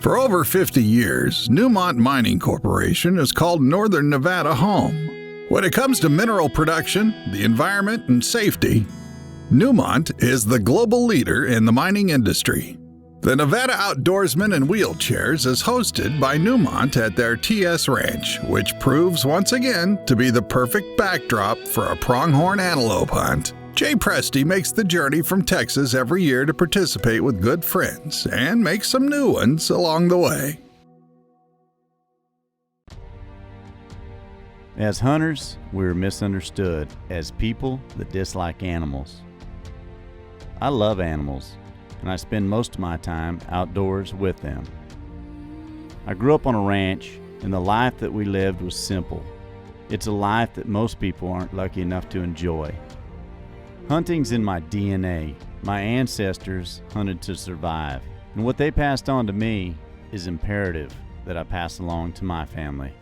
For over 50 years, Newmont Mining Corporation has called Northern Nevada home. When it comes to mineral production, the environment, and safety, Newmont is the global leader in the mining industry. The Nevada Outdoorsmen and Wheelchairs is hosted by Newmont at their TS Ranch, which proves once again to be the perfect backdrop for a pronghorn antelope hunt. Jay Presti makes the journey from Texas every year to participate with good friends and make some new ones along the way. As hunters, we're misunderstood as people that dislike animals. I love animals, and I spend most of my time outdoors with them. I grew up on a ranch, and the life that we lived was simple. It's a life that most people aren't lucky enough to enjoy. Hunting's in my DNA. My ancestors hunted to survive, and what they passed on to me is imperative that I pass along to my family.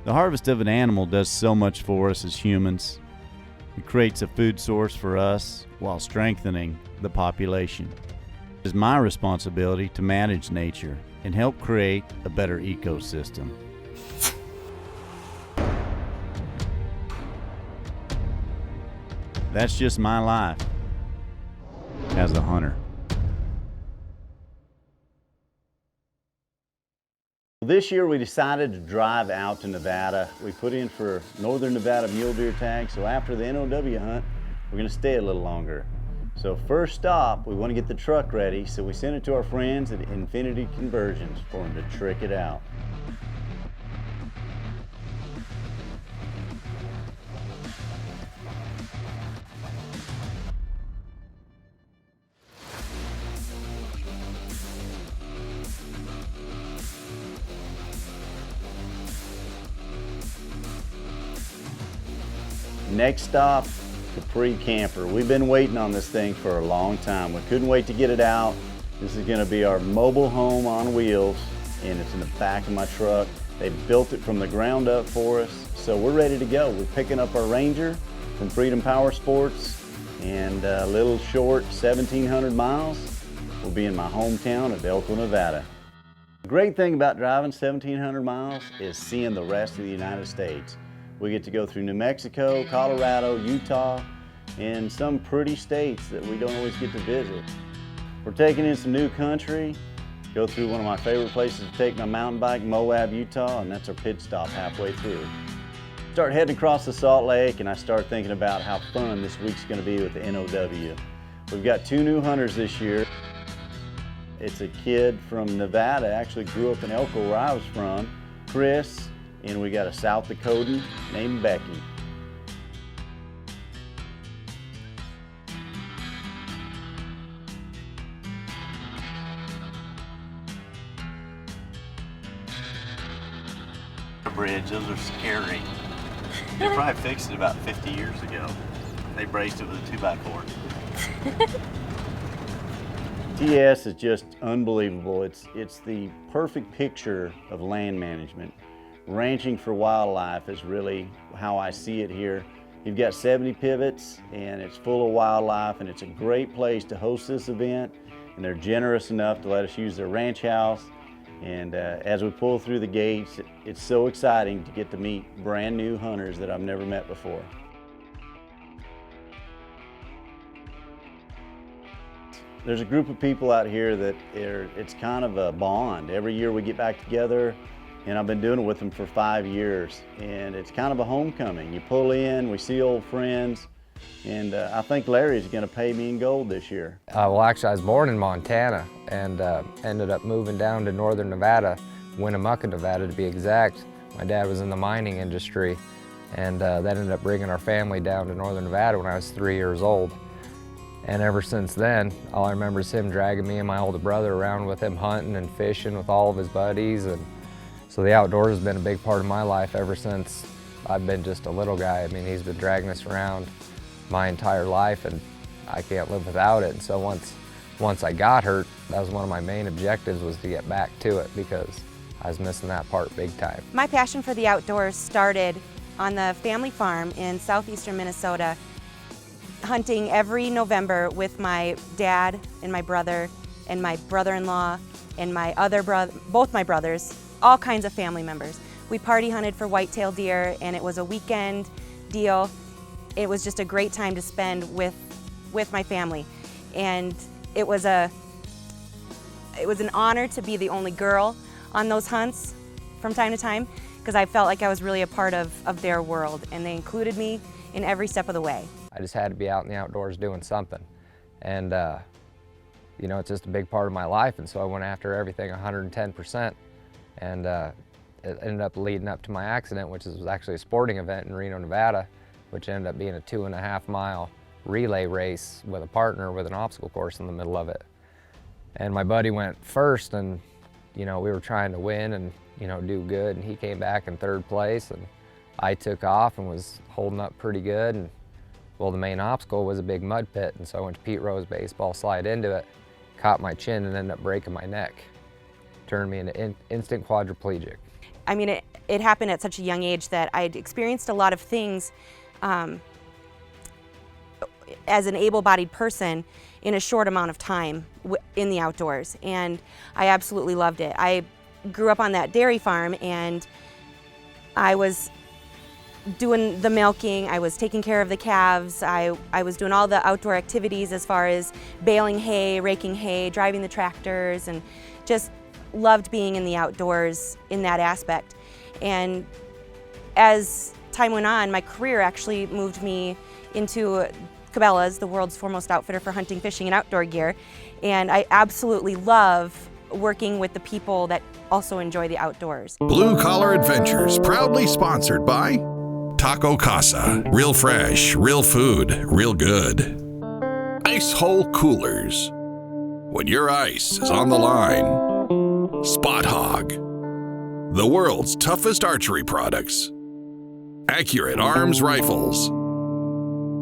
The harvest of an animal does so much for us as humans. It creates a food source for us while strengthening the population. It is my responsibility to manage nature and help create a better ecosystem. That's just my life as a hunter. This year we decided to drive out to Nevada. We put in for Northern Nevada mule deer tag, so after the NOW hunt, we're gonna stay a little longer. So first stop, we wanna get the truck ready, so we sent it to our friends at Infinity Conversions for them to trick it out. Next stop, Capri Camper. We've been waiting on this thing for a long time. We couldn't wait to get it out. This is gonna be our mobile home on wheels, and it's in the back of my truck. They built it from the ground up for us, so we're ready to go. We're picking up our Ranger from Freedom Power Sports, and a little short 1,700 miles. We'll be in my hometown of Elko, Nevada. The great thing about driving 1,700 miles is seeing the rest of the United States. We get to go through New Mexico, Colorado, Utah, and some pretty states that we don't always get to visit. We're taking in some new country, go through one of my favorite places to take my mountain bike, Moab, Utah, and that's our pit stop halfway through. Start heading across the Salt Lake, and I start thinking about how fun this week's gonna be with the NOW. We've got 2 new hunters this year. It's a kid from Nevada, actually grew up in Elko where I was from, Chris, and we got a South Dakotan named Becky. Bridge, those are scary. They probably fixed it about 50 years ago. They braced it with a 2x4. TS is just unbelievable. It's the perfect picture of land management. Ranching for wildlife is really how I see it here. You've got 70 pivots, and it's full of wildlife, and it's a great place to host this event, and they're generous enough to let us use their ranch house. And as we pull through the gates, it's so exciting to get to meet brand new hunters that I've never met before. There's a group of people out here that it's kind of a bond. Every year we get back together, and I've been doing it with them for 5 years, and it's kind of a homecoming. You pull in, we see old friends, and I think Larry's gonna pay me in gold this year. Well, actually, I was born in Montana and ended up moving down to Northern Nevada, Winnemucca, Nevada to be exact. My dad was in the mining industry, and that ended up bringing our family down to Northern Nevada when I was 3 years old. And ever since then, all I remember is him dragging me and my older brother around with him hunting and fishing with all of his buddies. And so the outdoors has been a big part of my life ever since I've been just a little guy. I mean, he's been dragging us around my entire life, and I can't live without it. And so once I got hurt, that was one of my main objectives, was to get back to it, because I was missing that part big time. My passion for the outdoors started on the family farm in southeastern Minnesota, hunting every November with my dad and my brother and my brother-in-law and both my brothers, all kinds of family members. We party hunted for whitetail deer, and it was a weekend deal. It was just a great time to spend with my family. And it was an honor to be the only girl on those hunts from time to time, because I felt like I was really a part of their world, and they included me in every step of the way. I just had to be out in the outdoors doing something. And you know, it's just a big part of my life, and so I went after everything 110%. And it ended up leading up to my accident, which was actually a sporting event in Reno, Nevada, which ended up being a 2.5 mile relay race with a partner with an obstacle course in the middle of it. And my buddy went first, and you know, we were trying to win and, you know, do good, and he came back in 3rd place, and I took off and was holding up pretty good. And well, the main obstacle was a big mud pit, and so I went to Pete Rose baseball, slide into it, caught my chin, and ended up breaking my neck. Turned me into instant quadriplegic. I mean, it happened at such a young age that I'd experienced a lot of things as an able-bodied person in a short amount of time in the outdoors, and I absolutely loved it. I grew up on that dairy farm, and I was doing the milking, I was taking care of the calves, I was doing all the outdoor activities as far as baling hay, raking hay, driving the tractors, and just loved being in the outdoors in that aspect. And as time went on, my career actually moved me into Cabela's, the world's foremost outfitter for hunting, fishing, and outdoor gear. And I absolutely love working with the people that also enjoy the outdoors. Blue Collar Adventures, proudly sponsored by Taco Casa. Real fresh, real food, real good. Ice Hole Coolers. When your ice is on the line. Spot Hog. The world's toughest archery products. Accurate Arms Rifles.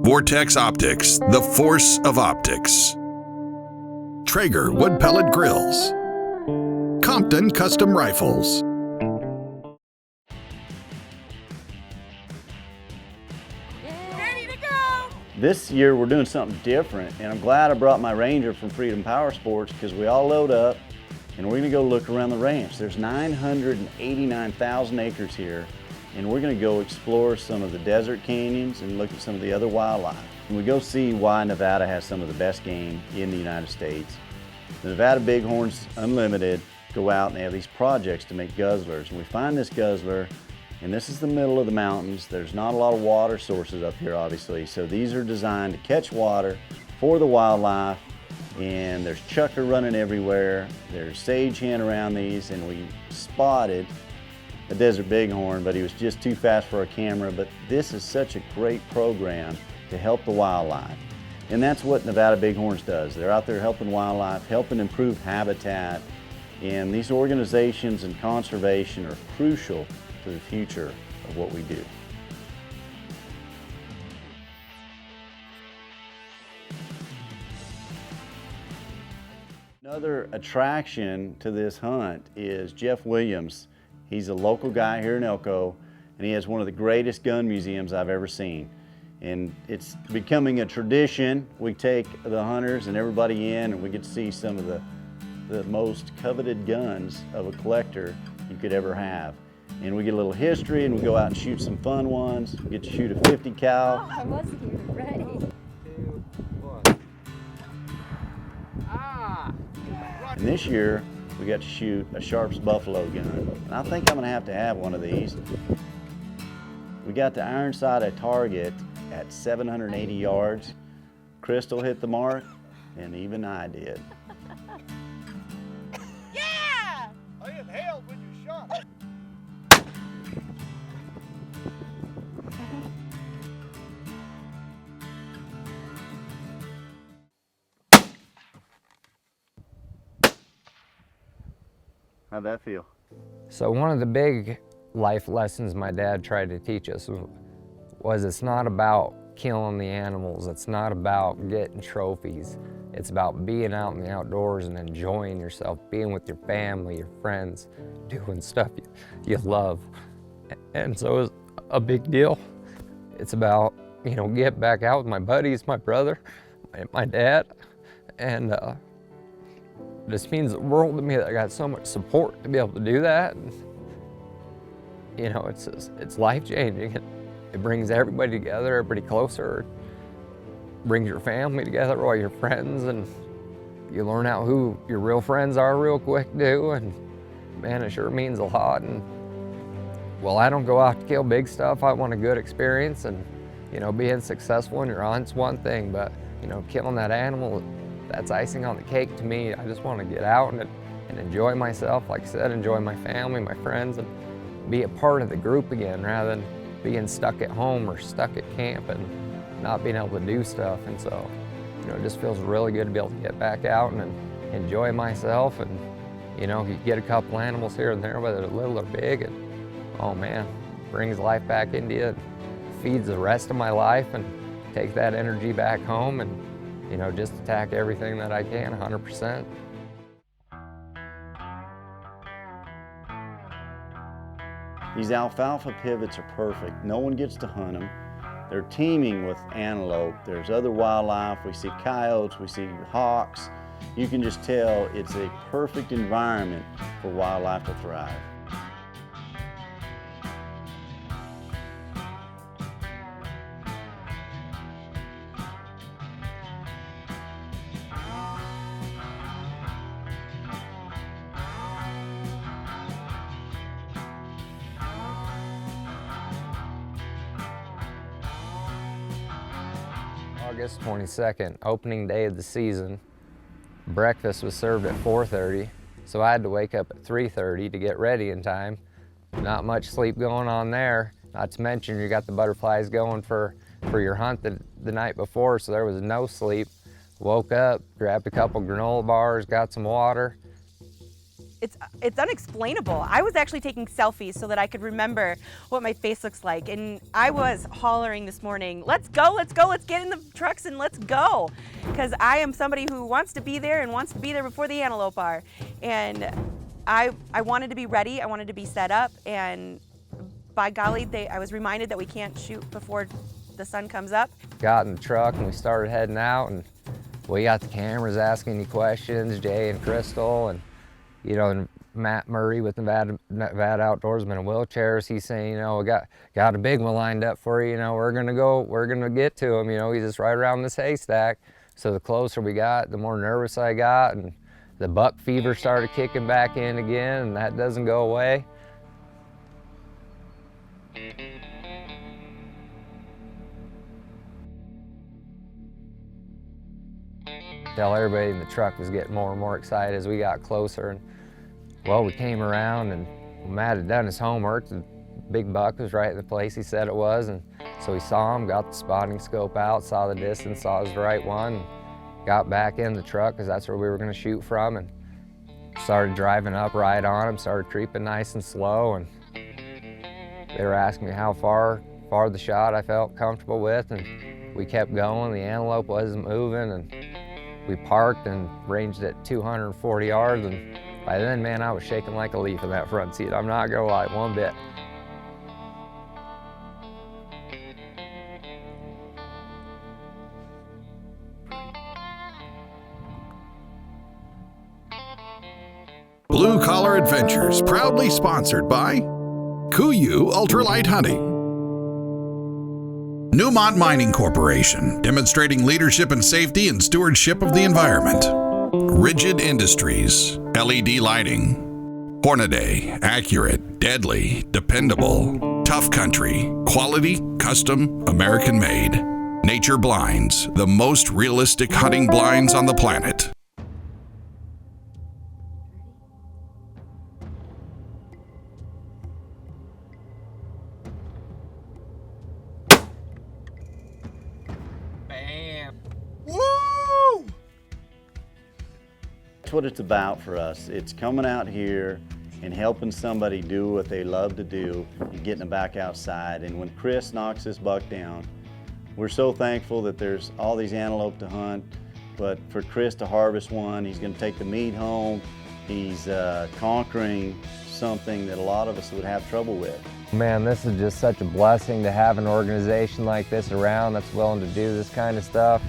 Vortex Optics, the force of optics. Traeger Wood Pellet Grills. Compton Custom Rifles. Ready to go! This year we're doing something different, and I'm glad I brought my Ranger from Freedom Power Sports, because we all load up and we're gonna go look around the ranch. There's 989,000 acres here, and we're gonna go explore some of the desert canyons and look at some of the other wildlife. And we go see why Nevada has some of the best game in the United States. The Nevada Bighorns Unlimited go out and they have these projects to make guzzlers. And we find this guzzler, and this is the middle of the mountains. There's not a lot of water sources up here, obviously. So these are designed to catch water for the wildlife. And there's chukar running everywhere. There's sage hen around these, and we spotted a desert bighorn, but he was just too fast for our camera. But this is such a great program to help the wildlife. And that's what Nevada Bighorns does. They're out there helping wildlife, helping improve habitat. And these organizations and conservation are crucial to the future of what we do. Another attraction to this hunt is Jeff Williams. He's a local guy here in Elko, and he has one of the greatest gun museums I've ever seen. And it's becoming a tradition. We take the hunters and everybody in, and we get to see some of the most coveted guns of a collector you could ever have. And we get a little history, and we go out and shoot some fun ones. We get to shoot a 50 cal. Oh, I was here, right? 2, 1. Ah! And this year, we got to shoot a Sharps Buffalo gun. And I think I'm gonna have to have one of these. We got to iron sight a target at 780 yards. Crystal hit the mark, and even I did. Yeah! I inhaled when you shot. How'd that feel? So one of the big life lessons my dad tried to teach us was it's not about killing the animals, it's not about getting trophies, it's about being out in the outdoors and enjoying yourself, being with your family, your friends, doing stuff you love. And so it's a big deal. It's about, you know, get back out with my buddies, my brother, my dad, and This means the world to me that I got so much support to be able to do that. And, you know, it's life-changing. It brings everybody together, everybody closer. It brings your family together, all your friends, and you learn out who your real friends are real quick too. And man, it sure means a lot. And well, I don't go out to kill big stuff. I want a good experience, and you know, being successful in your hunt's one thing, but you know, killing that animal, that's icing on the cake to me. I just want to get out and enjoy myself. Like I said, enjoy my family, my friends, and be a part of the group again rather than being stuck at home or stuck at camp and not being able to do stuff. And so, you know, it just feels really good to be able to get back out and enjoy myself. And, you know, you get a couple animals here and there, whether they're little or big, and oh man, brings life back into you, feeds the rest of my life, and take that energy back home and, you know, just attack everything that I can 100%. These alfalfa pivots are perfect. No one gets to hunt them. They're teeming with antelope. There's other wildlife. We see coyotes, we see hawks. You can just tell it's a perfect environment for wildlife to thrive. August 22nd, opening day of the season. Breakfast was served at 4:30, so I had to wake up at 3:30 to get ready in time. Not much sleep going on there. Not to mention you got the butterflies going for your hunt the night before, so there was no sleep. Woke up, grabbed a couple granola bars, got some water. It's unexplainable. I was actually taking selfies so that I could remember what my face looks like, and I was hollering this morning, let's go, let's get in the trucks and let's go, because I am somebody who wants to be there and wants to be there before the antelope are. And I wanted to be ready, I wanted to be set up, and by golly, I was reminded that we can't shoot before the sun comes up. Got in the truck and we started heading out, and we got the cameras asking you questions, Jay and Crystal, and you know, and Matt Murray with Nevada Outdoorsmen in wheelchairs, he's saying, you know, we got a big one lined up for you, you know, we're gonna get to him, you know, he's just right around this haystack. So the closer we got, the more nervous I got, and the buck fever started kicking back in again, and that doesn't go away. Tell everybody in the truck was getting more and more excited as we got closer. And well, we came around and Matt had done his homework. The big buck was right in the place he said it was, and so we saw him, got the spotting scope out, saw the distance, saw it was the right one, got back in the truck because that's where we were going to shoot from, and started driving up right on him, started creeping nice and slow, and they were asking me how far the shot I felt comfortable with, and we kept going. The antelope wasn't moving, and we parked and ranged at 240 yards, and by then, man, I was shaking like a leaf in that front seat. I'm not gonna lie, one bit. Blue Collar Adventures, proudly sponsored by Kuiu Ultralight Hunting. Newmont Mining Corporation, demonstrating leadership and safety and stewardship of the environment. Rigid Industries, LED lighting. Hornaday, accurate, deadly, dependable. Tough Country, quality, custom, American made. Nature Blinds, the most realistic hunting blinds on the planet. That's what it's about for us. It's coming out here and helping somebody do what they love to do and getting them back outside. And when Chris knocks this buck down, we're so thankful that there's all these antelope to hunt, but for Chris to harvest one, he's gonna take the meat home. He's conquering something that a lot of us would have trouble with. Man, this is just such a blessing to have an organization like this around that's willing to do this kind of stuff.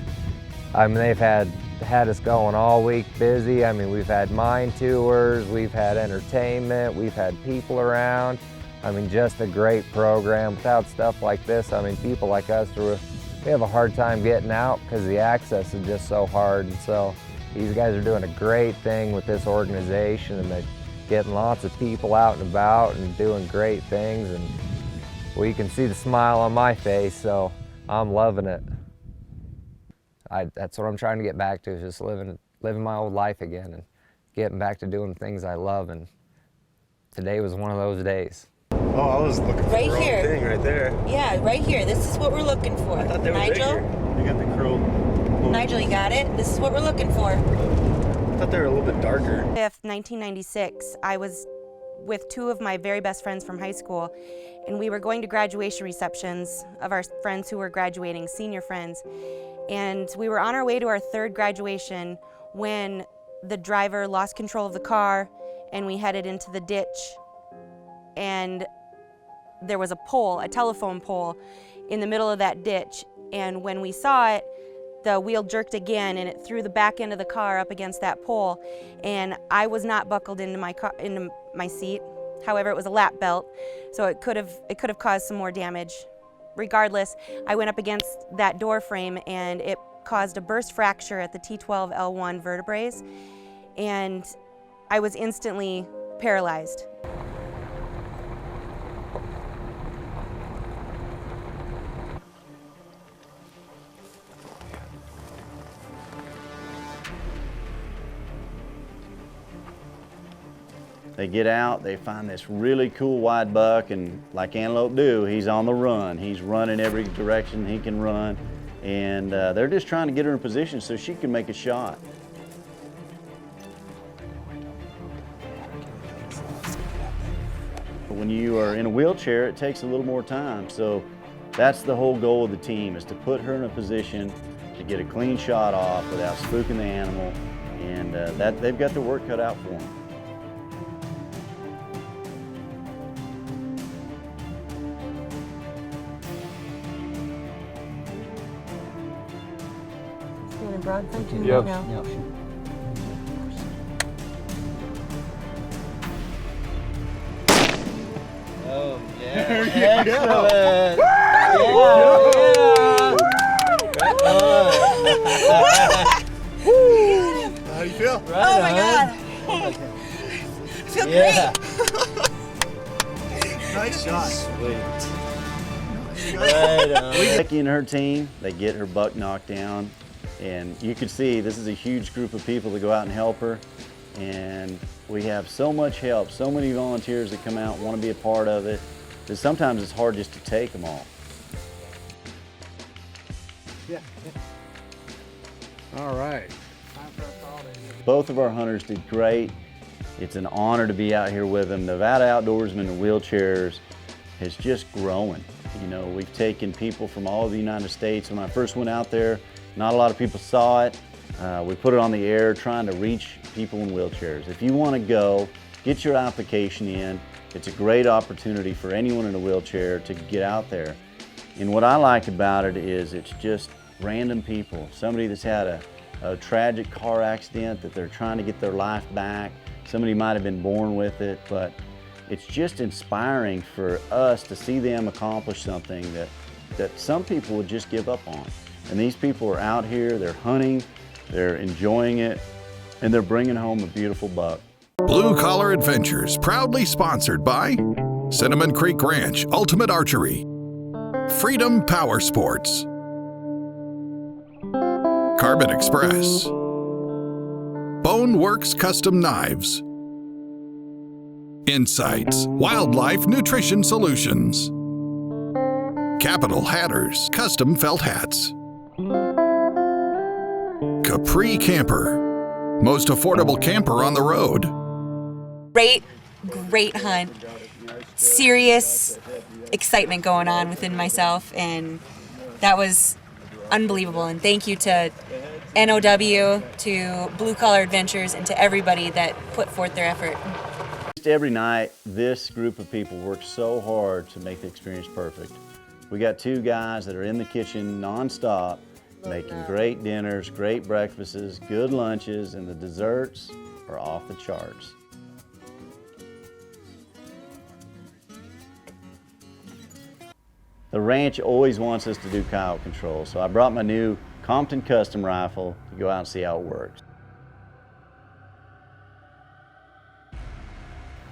I mean, they've had had us going all week busy. I mean, we've had mine tours, we've had entertainment, we've had people around. I mean, just a great program. Without stuff like this, I mean, people like us, we have a hard time getting out because the access is just so hard. And so these guys are doing a great thing with this organization, and they're getting lots of people out and about and doing great things. And well, you can see the smile on my face, so I'm loving it. That's what I'm trying to get back to, is just living my old life again and getting back to doing things I love. And today was one of those days. Oh, I was looking for Right the wrong here. thing right there. Yeah, right here. This is what we're looking for. I thought they were Nigel? bigger. You got the curl. Nigel, you got it? This is what we're looking for. I thought they were a little bit darker. 5th, 1996, I was with two of my very best friends from high school, and we were going to graduation receptions of our friends who were graduating, senior friends. And we were on our way to our 3rd graduation when the driver lost control of the car and we headed into the ditch. And there was a pole, a telephone pole, in the middle of that ditch. And when we saw it, the wheel jerked again and it threw the back end of the car up against that pole. And I was not buckled into my seat. However, it was a lap belt, so it could have caused some more damage. Regardless, I went up against that door frame and it caused a burst fracture at the T12L1 vertebrae, and I was instantly paralyzed. They get out, they find this really cool wide buck, and like antelope do, he's on the run. He's running every direction he can run, and they're just trying to get her in position so she can make a shot. When you are in a wheelchair, it takes a little more time, so that's the whole goal of the team, is to put her in a position to get a clean shot off without spooking the animal, and that they've got their work cut out for them. Broad thinking Yep. now. Oh, yeah. Excellent. How do you feel? Right Oh my on. God. I feel Yeah. Nice shot. Sweet. Right on. Becky and her team, they get her buck knocked down, and you can see this is a huge group of people that go out and help her, and we have so much help, so many volunteers that come out and want to be a part of it, that sometimes it's hard just to take them all. Yeah. All right. Both of our hunters did great. It's an honor to be out here with them. Nevada Outdoorsmen in wheelchairs has just grown. You know, we've taken people from all over the United States. When I first went out there, not a lot of people saw it. We put it on the air trying to reach people in wheelchairs. If you want to go, get your application in. It's a great opportunity for anyone in a wheelchair to get out there. And what I like about it is it's just random people. Somebody that's had a tragic car accident that they're trying to get their life back. Somebody might have been born with it, but it's just inspiring for us to see them accomplish something that some people would just give up on. And these people are out here, they're hunting, they're enjoying it, and they're bringing home a beautiful buck. Blue Collar Adventures, proudly sponsored by Cinnamon Creek Ranch Ultimate Archery, Freedom Power Sports, Carbon Express, Boneworks Custom Knives, Insights Wildlife Nutrition Solutions, Capital Hatters Custom Felt Hats, Capri Camper, most affordable camper on the road. Great hunt. Serious excitement going on within myself, and that was unbelievable. And thank you to NOW, to Blue Collar Adventures, and to everybody that put forth their effort. Every night, this group of people work so hard to make the experience perfect. We got two guys that are in the kitchen nonstop, making great dinners, great breakfasts, good lunches, and the desserts are off the charts. The ranch always wants us to do coyote control, so I brought my new Compton custom rifle to go out and see how it works.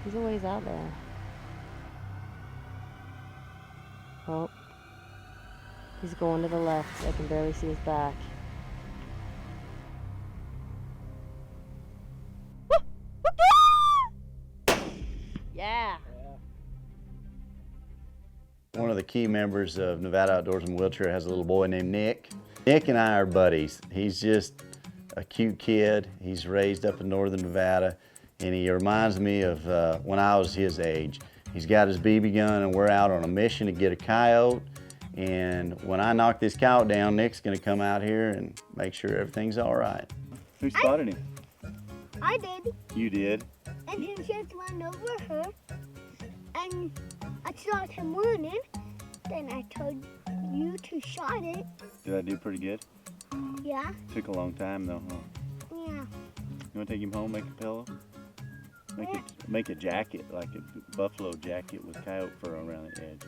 He's a ways out there. Oh, he's going to the left. I can barely see his back. Yeah. One of the key members of Nevada Outdoorsmen Wheelchair has a little boy named Nick. Nick and I are buddies. He's just a cute kid. He's raised up in northern Nevada, and he reminds me of when I was his age. He's got his BB gun, and we're out on a mission to get a coyote. And when I knock this coyote down, Nick's gonna come out here and make sure everything's all right. Who spotted him? I did, You did. and he just went over her, and I saw him running. Then I told you to shot it. Did I do pretty good? Yeah, Took a long time though, huh? yeah. You wanna take him home, make a pillow? Make a jacket, like a buffalo jacket with coyote fur around the edge.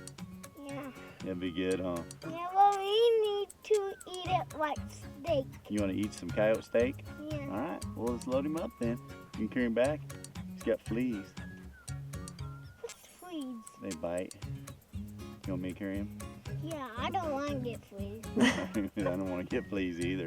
Yeah. That'd be good, huh? Yeah, well, we need to eat it like steak. You wanna eat some coyote steak? Yeah. All right, well, let's load him up then. You can carry him back. He's got fleas. What's fleas? They bite. You want me to carry him? Yeah, I don't want to get fleas. I don't want to get fleas either.